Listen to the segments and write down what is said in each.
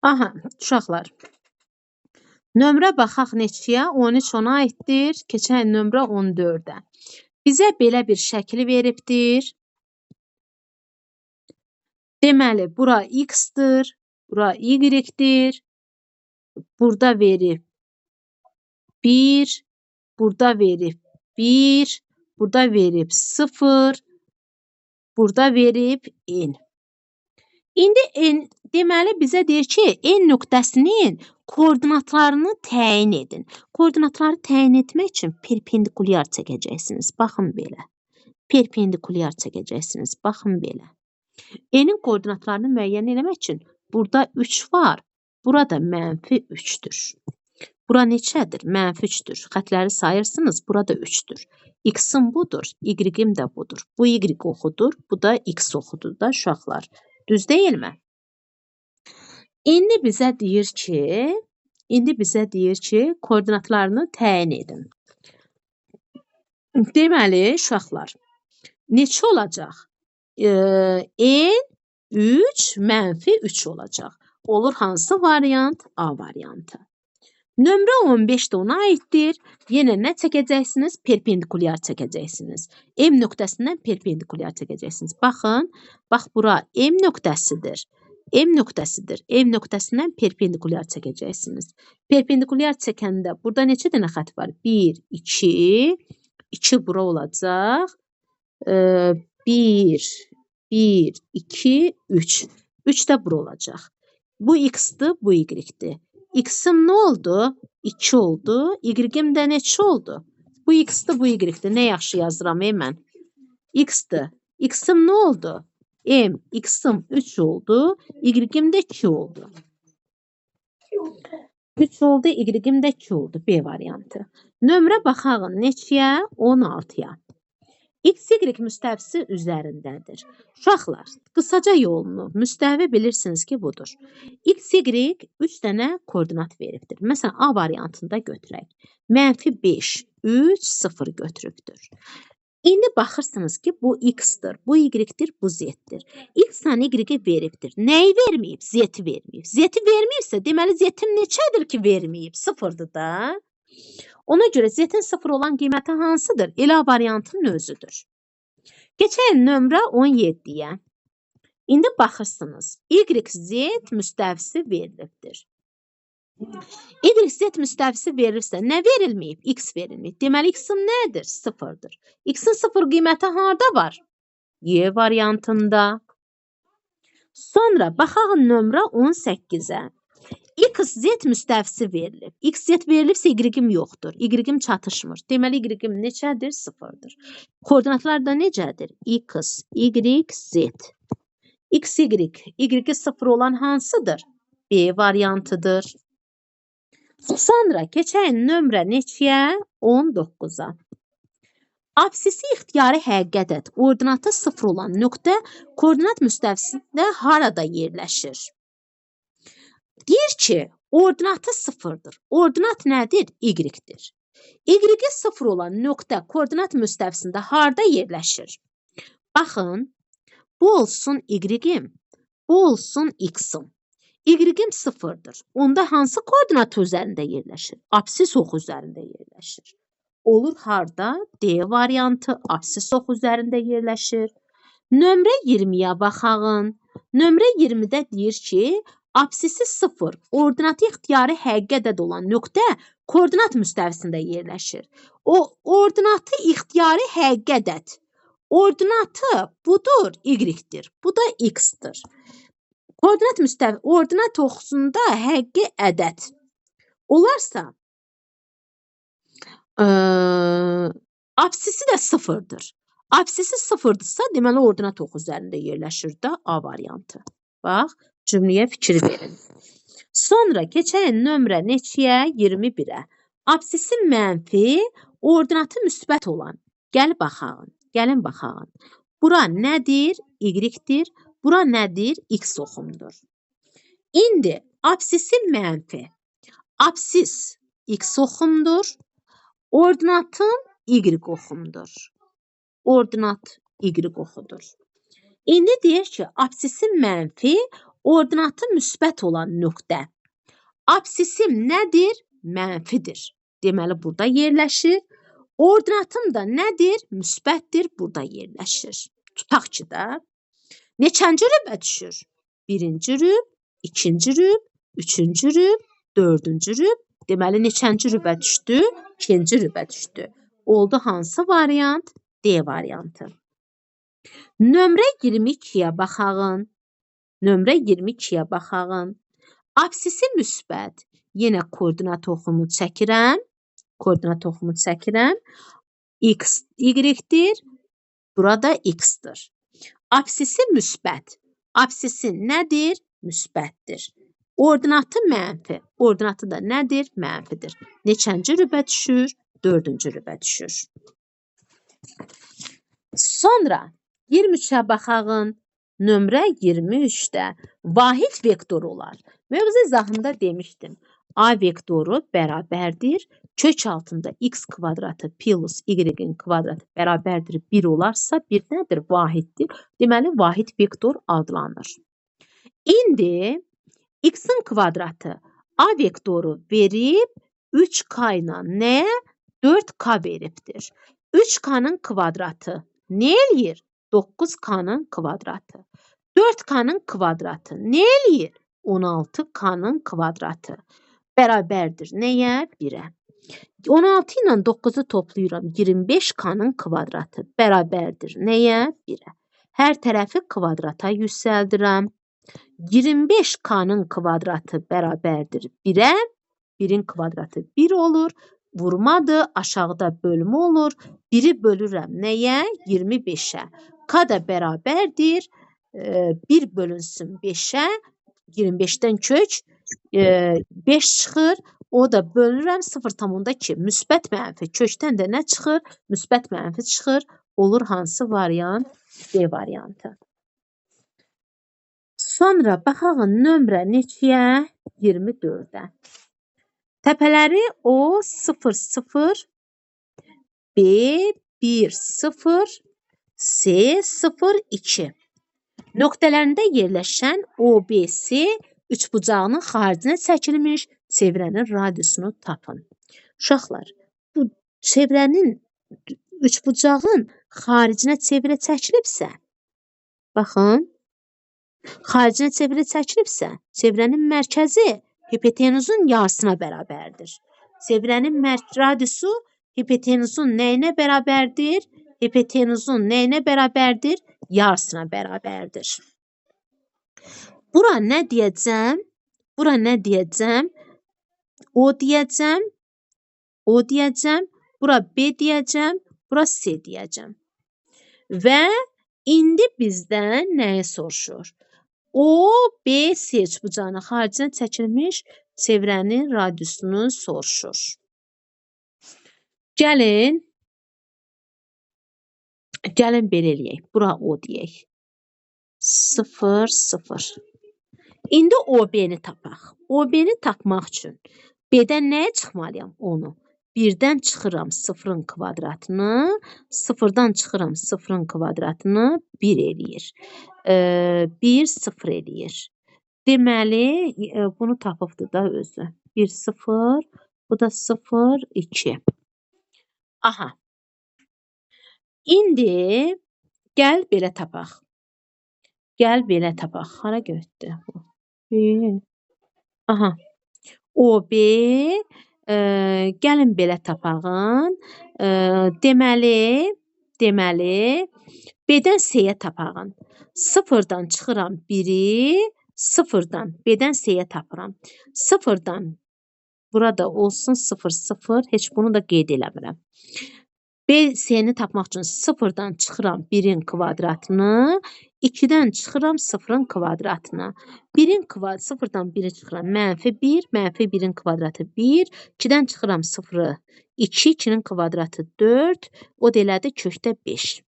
Aha, uşaqlar. Nömrə baxaq neçəyə? 13 ona aiddir. Keçən nömrə 14-ə. Bizə belə bir şəkil veribdir. Deməli, bura x-dır, bura y-dir. Burada verib 1, burada verib 1, burada verib 0, burada verib n. İndi deməli bizə deyir ki, n nöqtəsinin koordinatlarını təyin edin. Koordinatları təyin etmək üçün perpendikulyar çəkəcəksiniz. Baxın belə. Perpendikulyar çəkəcəksiniz. Baxın belə. N'in koordinatlarını müəyyən etmək üçün burada 3 var. Burada -3'dür. Bura neçədir? -3'dür. Xətləri sayırsınız. Burada 3'dür. X'in budur. Y'in də budur. Bu Y oxudur. Bu da X oxudur da uşaqlar. Düz deyilmi? İndi bizə deyir ki, koordinatlarını təyin edin. Deməli, uşaqlar, neçə olacaq? N 3 -3 olacaq. Olur hansı variant? A variantı. Nömrə 15 də ona aiddir. Yenə nə çəkəcəksiniz? Perpendikulyar çəkəcəksiniz. M nöqtəsindən perpendikulyar çəkəcəksiniz. Baxın, bax bura M nöqtəsidir. M nöqtəsidir. M nöqtəsindən perpendikulyar çəkəcəksiniz. Perpendikulyar çəkəndə burada neçə dənə xətt var? 1, 2, 2 bura olacaq. 1, 2, 3. 3 də bura olacaq. Bu x-dır, bu y-dir. X-im nə oldu? 2 oldu. Y-im də neçə oldu? Bu x-dır, bu y-dir. Nə yaxşı yazıram mən? X-dir. X-im nə oldu? M. X-im 3 oldu. Y-im də 2 oldu. 3 oldu, Y-im də 2 oldu. B variantı. Nömrə baxağın neçəyə? 16-ya. X, Y müstəvisi üzərindədir. Uşaqlar, qısaca yolunu, müstəvi bilirsiniz ki, budur. X, Y 3 dənə koordinat veribdir. Məsələn, A variantında götürək. -5, 3, 0 götürübdür. İndi baxırsınız ki, bu X-dır, bu Y-dir, bu Z-dir. X ilə Y veribdir. Nəyi verməyib? Z-i verməyib. Z-i verməyibsə, deməli Z-im neçədir ki, verməyib? 0-dır da. Ona görə Z-in 0 olan qiyməti hansıdır? Elə variantın özüdür. Keçək nömrə 17-yə. İndi baxırsınız. YZ müstəvisi verilibdir. YZ müstəvisi verilirsə, nə verilməyib? X verilməyib. Deməli, X-in nədir? 0-dır. X-in 0 qiyməti harada var? Y variantında. Sonra baxaq nömrə 18-ə. XZ müstəvisi verilib. XZ verilibsə Y-im yoxdur. Y-im çatışmır. Deməli, Y-im neçədir? 0-dır. Koordinatlar da necədir? X, Y, Z. X, Y. Y-i 0 olan hansıdır? B variantıdır. Sonra keçək nömrə neçəyə? 19-a. Absisi ixtiyari həqiqət ordinatı 0 olan nöqtə koordinat müstəvisində harada yerləşir? Deyir ki, ordinatı 0-dır. Ordinat nədir? Y-dir. Y-i 0 olan nöqtə koordinat müstəvisində harada yerləşir? Baxın, bu olsun Y-im, bu olsun X-im. Y-im 0-dır. Onda hansı koordinat üzərində yerləşir? Absis oxu üzərində yerləşir. Olur harda? D variantı absis oxu üzərində yerləşir. Nömrə 20-yə baxağın. Nömrə 20-də deyir ki, absisi 0, ordinatı ixtiyari həqiqət olan nöqtə koordinat müstəvisində yerləşir. O ordinatı ixtiyari həqiqət. Ordinatı budur, Y-dir. Bu da X-dir. Ordinat oxusunda həqiqi ədəd. Olarsa, absisi də 0-dır. Absisi 0-dırsa, deməli ordinat oxu üzərində yerləşir də A variantı. Bax, cümləyə fikir verin. Sonra keçək nömrə neçəyə? 21-ə. Absisi mənfi, ordinatı müsbət olan. Gəlin baxağın. Bura nədir? Y-dir. Bura nədir? X oxumdur. İndi absisi mənfi. Absis X oxumdur. Ordinatın Y oxumdur. Ordinat y oxudur. İndi deyək ki, absisin mənfi, ordinatı müsbət olan nöqtə. Absisim nədir? Mənfidir. Deməli, burada yerləşir. Ordinatım da nədir? Müsbətdir, burada yerləşir. Tutaq ki də, neçənci rübə düşür? Birinci rüb, ikinci rüb, üçüncü rüb, dördüncü rüb. Deməli, neçənci rübə düşdü? İkinci rübə düşdü. Oldu hansı variant? D variantı. Nömrə 22-yə baxağın. Nömrə 22-yə baxağın. Absisi müsbət. Yenə koordinat oxumu çəkirəm. Koordinat oxumu çəkirəm. X, Y-dir. Burada X-dir. Absisi müsbət. Absisi nədir? Müsbətdir. Ordinatı mənfi. Ordinatı da nədir? Mənfidir. Neçənci rübə düşür? Dördüncü rübə düşür. Sonra 23-ə baxağın. Nömrə 23-də vahid vektor olar. Mövzu izahında demişdim. A vektoru bərabərdir. Kök altında x kvadratı plus y-in kvadratı bərabərdir 1 olarsa, bir nədir? Vahiddir. Deməli, vahid vektor adlanır. İndi x-in kvadratı A vektoru verib 3k ilə nəyə? 4k veribdir. 3k-nın kvadratı nə eləyir? 9k-nın kvadratı. 4k-nın kvadratı nə eləyir? 16k-nın kvadratı. Bərabərdir nəyə? 1-ə. 16 ilə 9-u toplayıram. 25k-nın kvadratı. Bərabərdir nəyə? 1-ə. Hər tərəfi kvadrata yüksəldirəm. 25k-nın kvadratı bərabərdir 1-ə. 1-in kvadratı 1 olur. Vurmadır, aşağıda bölmə olur. 1-i bölürəm nəyə? 25-ə. K da bərabərdir 1 bölünsün 5-ə. 25-dən kök 5 çıxır. O da bölürəm 0,2. Müsbət mənfi. Kökdən də nə çıxır? Müsbət mənfi çıxır. Olur hansı variant? D variantı. Sonra baxağın nömrə neçəyə? 24-ə. Təpələri O 0, 0, B 1, 0, C 0, 2. Nöqtələrində yerləşən OBC üçbucağının xaricinə çəkilmiş çevrənin radiusunu tapın. Uşaqlar, bu çevrənin üçbucağın xaricinə çevrə çəkilibsə, baxın, xaricinə çevrə çəkilibsə, çevrənin mərkəzi hipotenuzun yarısına bərabərdir. Çevrənin radiusu hipotenuzun nəyinə bərabərdir? Hipotenuzun nəyinə bərabərdir? Yarısına bərabərdir. Bura nə deyəcəm? Bura nə deyəcəm? O deyəcəm. O deyəcəm. Bura B deyəcəm. Bura C deyəcəm. Və indi bizdən nəyi soruşur? O, B, C üçbucağının xaricinə çəkilmiş çevrənin radiusunu soruşur. Gəlin belə eləyək. Bura O deyək. 0, 0. İndi OB-ni tapaq. OB-ni tapmaq üçün B-dən nəyə çıxmalıyam? 10-u. 1-dən çıxıram 0-ın kvadratını, 0-dan çıxıram 0-ın kvadratını 1 eləyir. 1, 0 eləyir. Deməli, bunu tapıbdır da özü. 1, 0, bu da 0, 2. Aha. İndi gəl belə tapaq. Gəl belə tapaq. Hara getdi bu? Aha. OB, gəlin belə tapağın. Deməli, B-dən C-yə tapağın. 0-dan çıxıram 1-i, 0-dan B-dən C-yə tapıram. 0-dan burada olsun 0, 0. Heç bunu da qeyd eləmirəm. B, C-ni tapmaq üçün 0-dan çıxıram 1-in kvadratını, 2-dən çıxıram 0-ın kvadratını. 0-dan 1-i çıxıram -1, -1-in kvadratı 1, 2-dən çıxıram 0-ı 2, 2-nin kvadratı 4, o da elədi kökdə 5.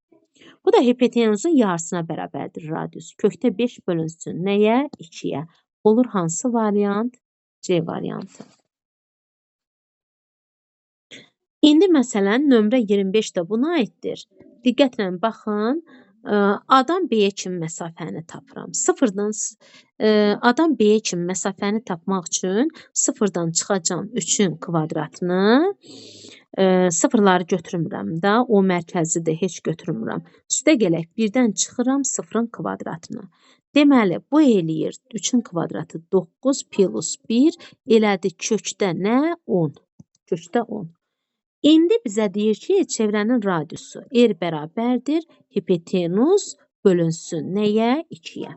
Bu da hipotenuzun yarısına bərabərdir radius. Kökdə 5 bölünsün nəyə? 2-yə. Olur hansı variant? C variantı. İndi məsələn nömrə 25 də buna aiddir. Diqqətlə baxın. A-dan B-yə kimi məsafəni tapıram. A-dan B-yə kimi məsafəni tapmaq üçün sıfırdan çıxacam 3-ün kvadratını. Sıfırları götürmürəm də, o mərkəzi də heç götürmürəm. Üstə gələk 1-dən çıxıram 0-ın kvadratını. Deməli, bu eləyir 3-ün kvadratı 9 plus 1 elədi kökdə nə? 10. Kökdə 10. İndi bizə deyir ki, çevrənin radiusu R bərabərdir, hipotenuz bölünsün nəyə? 2-yə.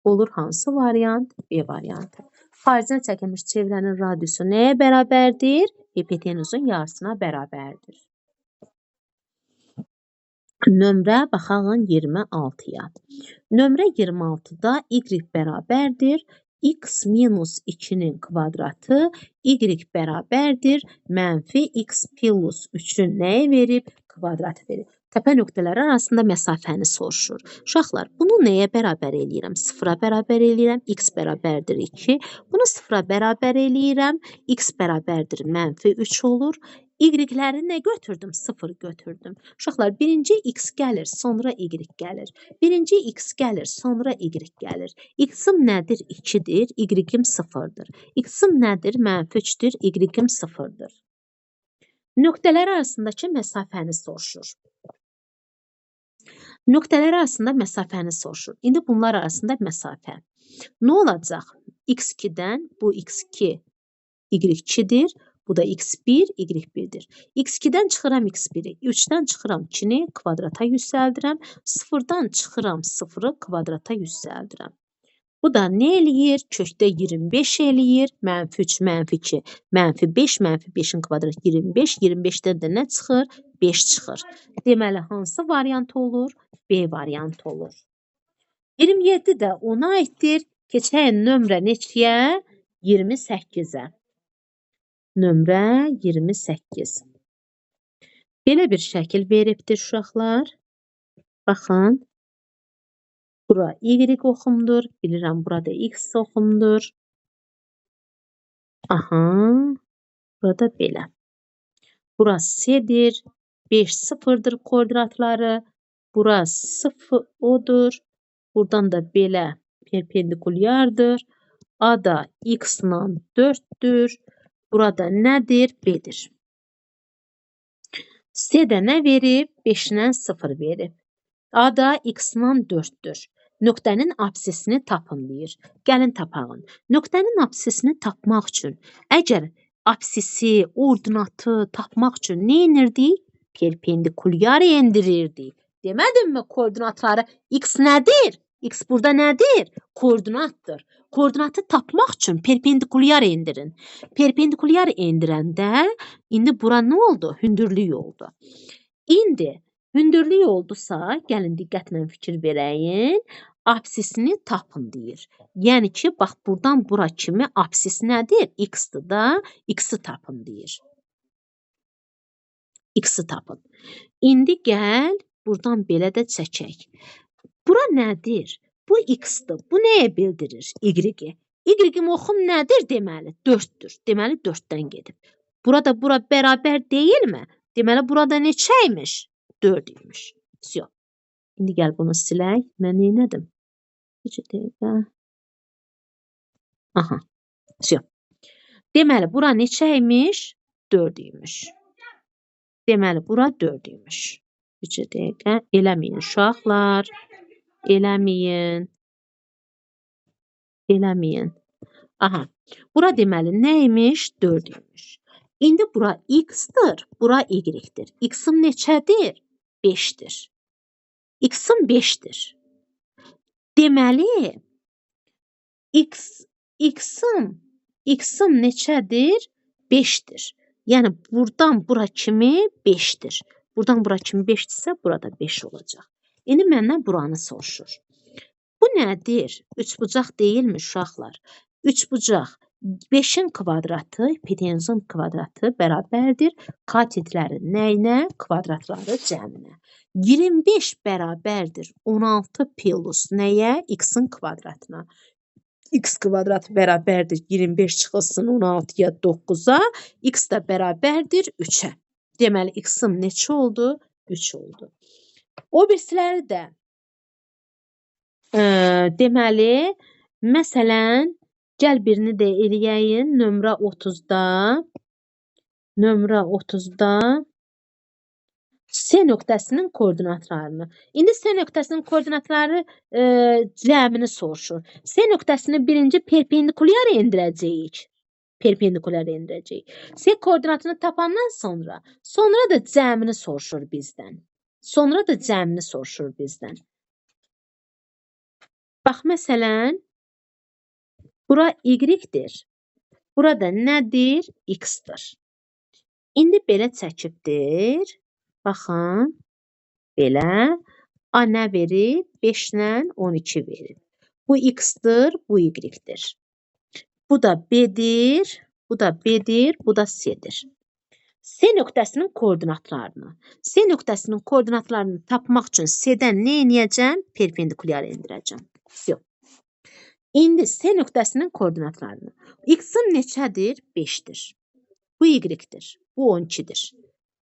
Olur hansı variant? B variantı. Xaricdən çəkilmiş çevrənin radiusu nəyə bərabərdir? Hipotenuzun yarısına bərabərdir. Nömrə baxağın 26-ya. Nömrə 26-da y bərabərdir. X minus 2-nin kvadratı y bərabərdir. Mənfi x plus 3-ün nəyə verib? Kvadratı verib. Təpə nöqtələri arasında məsafəni soruşur. Uşaqlar, bunu nəyə bərabər eləyirəm? 0-a bərabər eləyirəm. X bərabərdir 2. Bunu 0-a bərabər eləyirəm. X bərabərdir mənfi 3 olur. Y-ləri nə götürdüm? 0 götürdüm. Uşaqlar, birinci x gəlir, sonra y gəlir. Birinci x gəlir, sonra y gəlir. X-im nədir? 2-dir, y-im 0-dır. X-im nədir? Mənfi 3-dür, y-im 0-dır. Nöqtələr arasındakı məsafəni soruşur. Nöqtələr arasında məsafəni soruşur. İndi bunlar arasında məsafə. Nə olacaq? X2-dən bu x2 y2-dir. Bu da x1, y1-dir. X2-dən çıxıram x1-i, 3-dən çıxıram 2-ni kvadrata yüksəldirəm, 0-dan çıxıram 0-ı kvadrata yüksəldirəm. Bu da nə eləyir? Kökdə 25 eləyir, mənfi 3, mənfi 2, mənfi 5, mənfi 5-in kvadratı 25, 25-dən də nə çıxır? 5 çıxır. Deməli, hansı variant olur? B variantı olur. 27 də ona aiddir. Keçək nömrə neçəyə? 28-ə. Nömrə 28. Belə bir şəkil veribdir uşaqlar. Baxın. Bura Y oxumdur. Bilirəm, burada X oxumdur. Aha. Burada belə. Bura S-dir. 5, 0-dır koordinatları. Bura 0 odur. Buradan da belə perpendikulyardır. A da X-la 4-dür. Burada nədir? B-dir. S-də nə verib? 5-lə 0 verib. A da X-la 4-dür. Nöqtənin apsisini tapın deyir. Gəlin tapağın. Nöqtənin apsisini tapmaq üçün, əgər apsisi, ordinatı tapmaq üçün nə edirdik? Perpendikulyar endirirdik. Demədimmi koordinatları? X nədir? X burada nədir? Koordinatdır. Koordinatı tapmaq üçün perpendikulyar endirin. Perpendikulyar endirəndə indi bura nə oldu? Hündürlük oldu. İndi hündürlük oldusa, gəlin diqqətlə fikir verəyin, apsisini tapın deyir. Yəni ki, bax buradan bura kimi apsis nədir? X-dır da, X-i tapın deyir. X-i tapın. İndi gəl, buradan belə də çəkək. Bura nədir? Bu X-dır. Bu nəyə bildirir? Y-i. Y-im oxum nədir deməli? 4-dür. Deməli 4-dən gedib. Burada bura bərabər deyilmi? Deməli burada neçəymiş? 4 imiş. Yox. İndi gəl bunu silək. Mən neylədim? Bir dəqiqə. Aha. Yox. Deməli bura neçəymiş? 4 imiş. Deməli bura 4 imiş. Bir dəqiqə. Eləməyin uşaqlar. Eləməyin. Eləməyin. Aha. Bura deməli nəymiş? 4 imiş. İndi bura X-dır, bura Y-dir. X-im neçədir? 5-dir. X-im 5-dir. Deməli, X-im neçədir? 5-dir. Yəni, buradan bura kimi 5-dir. Buradan bura kimi 5-dirsə, burada 5 olacaq. İndi məndən buranı soruşur. Bu nədir? Üçbucaq deyilmi uşaqlar? Üçbucaq 5-in kvadratı, hipotenuzun kvadratı bərabərdir katetlərin nəyinə? Kvadratları cəminə. 25 bərabərdir 16 plus nəyə? X-in kvadratına. X kvadratı bərabərdir 25 çıxılsın 16-ya 9-a. X də bərabərdir 3-ə. Deməli, X-im neçə oldu? 3 oldu. O birisiləri də deməli, məsələn, gəl birini də eləyəyin. Nömrə 30-da S nöqtəsinin koordinatlarını. İndi S nöqtəsinin koordinatları cəmini soruşur. S nöqtəsini birinci perpendikulyar endirəcəyik. S koordinatını tapandan sonra da cəmini soruşur bizdən. Bax, məsələn, bura Y-dir. Burada nədir? X-dir. İndi belə çəkibdir. Baxın, belə. A nə verir? 5 ilə 12 verir. Bu X-dir, bu Y-dir. Bu da B-dir, bu da C-dir. S nöqtəsinin koordinatlarını tapmaq üçün S-dən nə edəcəm? Perpendikulyar endirəcəm. İndi S nöqtəsinin koordinatlarını. X-in neçədir? 5-dir. Bu Y-dir. Bu 12-dir.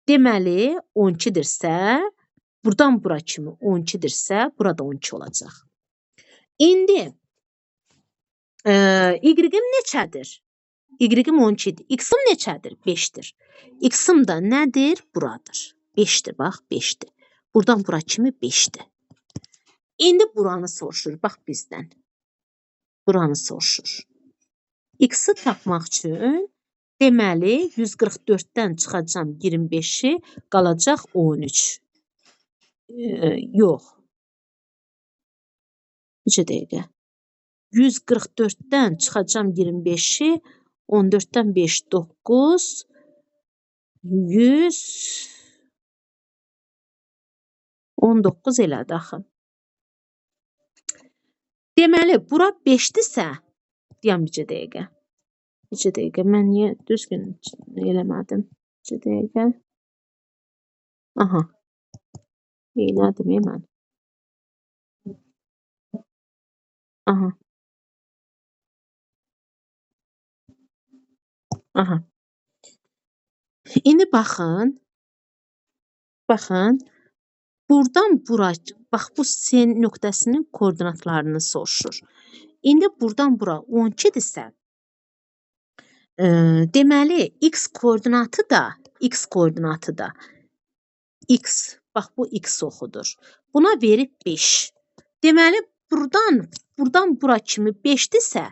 Deməli, 12-dirsə, buradan bura kimi 12-dirsə, burada 12 olacaq. İndi Y-im neçədir? Y-im 12-dir. X-im neçədir? 5-dir. X-im da nədir? Buradır. 5-dir, bax, 5-dir. Buradan bura kimi 5-dir. İndi buranı soruşur, bax, bizdən. Buranı soruşur. X-i tapmaq üçün deməli 144-dən çıxacam 25-i, qalacaq 13. Yox. Neçə dəqiqə? 144-dən çıxacam 25-i, 14-dən 5, 9, 119 elədi axı. Deməli, bura 5-dirsə, deyəm neçə dəqiqə? Neçə dəqiqə? Mən niyə düzgün eləmədim? Neçə dəqiqə? Aha. Elədim mən. Aha. Aha. İndi baxın. Buradan bura, bax bu S nöqtəsinin koordinatlarını soruşur. İndi buradan bura 12-dirsə, deməli X koordinatı da X, bax bu X oxudur. Buna verib 5. Deməli buradan bura kimi 5-dirsə,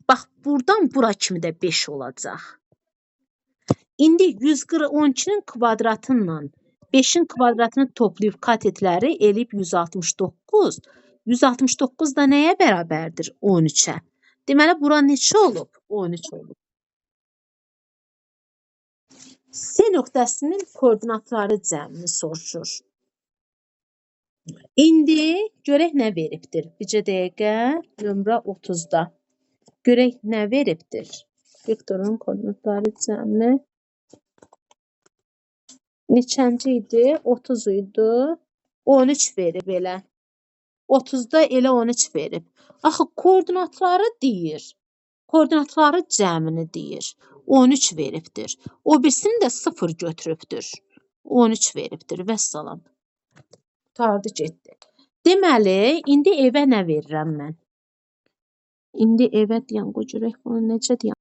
bax buradan bura kimi də 5 olacaq. İndi 112-nin kvadratıyla 5-in kvadratını toplayıb katetləri eləyib 169. 169 da nəyə bərabərdir? 13-ə. Deməli, bura neçə olub? 13 olub. S nöqtəsinin koordinatları cəmini soruşur. İndi görək nə veribdir. Bircə dəqiqə, nömrə 30-da. Görək nə veribdir. Vektorun koordinatları cəmi neçənci idi? 30 idi. 13 verib elə. 30-da elə 13 verib. Axı, koordinatları deyir. Koordinatları cəmini deyir. 13 veribdir. O birisini də 0 götürübdür. 13 veribdir. Vəssalam. Qutardı getdi. Deməli, indi evə nə verirəm mən? İndi evə deyən, görək bunu necə deyəm?